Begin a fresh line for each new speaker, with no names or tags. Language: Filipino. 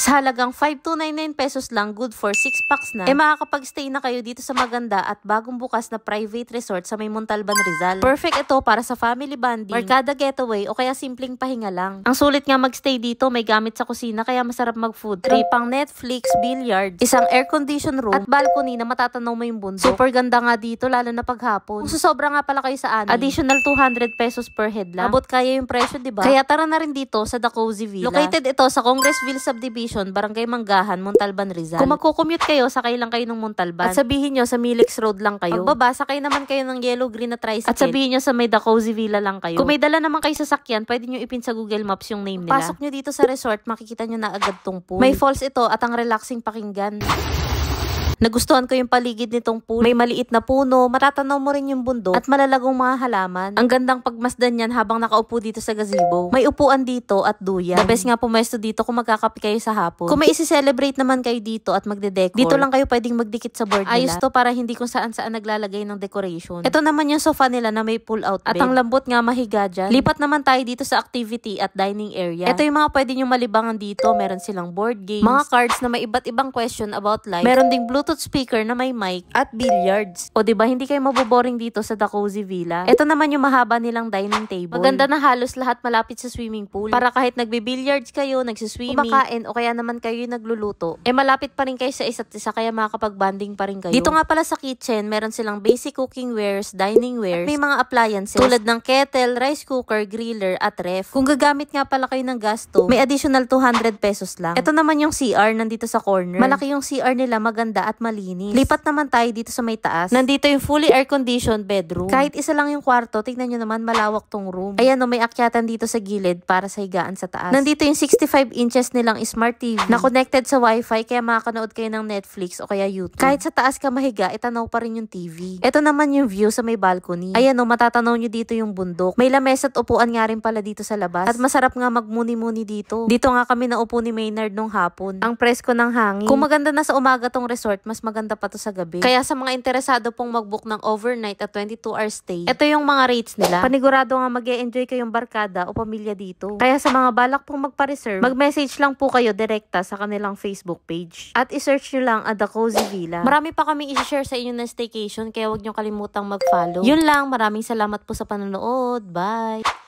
Sa halagang 5,299 pesos lang, good for 6 packs na, makakapag-stay na kayo dito sa maganda at bagong bukas na private resort sa may Montalban, Rizal. Perfect ito para sa family bonding, barkada getaway o kaya simpleng pahinga lang. Ang sulit nga magstay dito, may gamit sa kusina kaya masarap mag-food trip, pang Netflix, billiards, isang air-conditioned room at balcony na matatanaw mo yung bundok. Super ganda nga dito lalo na paghapon. Kung susobra nga pala kayo sa amin, additional 200 pesos per head lang. Abot kaya yung presyo, diba? Kaya tara na rin dito sa The Cozy Villa. Located ito sa Congressville Subdivision, Barangay Manggahan, Montalban, Rizal. Kung magko-commute kayo, sakay lang kayo ng Montalban. At sabihin nyo sa Milix Road lang kayo. Pagbaba, sakay naman kayo ng yellow-green na tricycle. At sabihin nyo sa may The Cozy Villa lang kayo. Kung may dala naman kayo sa sakyan, pwede nyo ipin sa Google Maps yung name nila. Pasok nyo dito sa resort, makikita nyo na agad tong pool. May falls ito at ang relaxing pakinggan. Nagustuhan ko yung paligid nitong pool. May maliit na puno, matatanaw mo rin yung bundok at malalagong mga halaman. Ang gandang pagmasdan yan habang nakaupo dito sa gazebo. May upuan dito at duyan. The best nga pumesto dito kung magkakape kayo sa hapon. Kung may isi-celebrate naman kayo dito at magde-decor, dito lang kayo pwedeng magdikit sa board nila. Ayos to para hindi kung saan-saan naglalagay ng decoration. Ito naman yung sofa nila na may pull-out bed. At ang lambot nga mahiga dyan. Lipat naman tayo dito sa activity at dining area. Ito yung mga pwede nyo malibangan dito. Meron silang board games, mga cards na may iba't ibang question about life. Meron ding Bluetooth speaker na may mic at billiards. O diba, hindi kayo maboboring dito sa The Cozy Villa. Ito naman yung mahaba nilang dining table. Maganda na halos lahat malapit sa swimming pool. Para kahit nagbe-billiards kayo, nagsiswimming, kumakain, o kaya naman kayo nagluluto, malapit pa rin kayo sa isa't isa kaya makakapag-banding pa rin kayo. Dito nga pala sa kitchen, meron silang basic cooking wares, dining wares, at may mga appliances tulad ng kettle, rice cooker, griller, at ref. Kung gagamit nga pala kayo ng gas stove, may additional 200 pesos lang. Ito naman yung CR nandito sa corner. Malaki yung CR nila, maganda at malinis. Lipat naman tayo dito sa may taas. Nandito yung fully air-conditioned bedroom. Kahit isa lang yung kwarto, tignan nyo naman malawak tong room. Ayan o, may akyatan dito sa gilid para sa higaan sa taas. Nandito yung 65 inches nilang smart TV na connected sa wifi kaya makakanood kayo ng Netflix o kaya YouTube. Kahit sa taas ka mahiga, itanaw pa rin yung TV. Ito naman yung view sa may balcony. Ayan o, matatanaw nyo dito yung bundok. May lamesa at upuan nga rin pala dito sa labas. At masarap nga magmuni-muni dito. Dito nga kami naupo ni Maynard nung hapon. Ang presko ng hangin. Kung maganda na sa umaga tong resort, mas maganda pa to sa gabi. Kaya sa mga interesado pong mag-book ng overnight at 22-hour stay, ito yung mga rates nila. Panigurado nga mag-e-enjoy kayong barkada o pamilya dito. Kaya sa mga balak pong magpa-reserve, mag-message lang po kayo direkta sa kanilang Facebook page. At i-search nyo lang at The Cozy Villa. Marami pa kaming i-share sa inyo na staycation kaya huwag nyo kalimutang mag-follow. Yun lang, maraming salamat po sa panonood. Bye!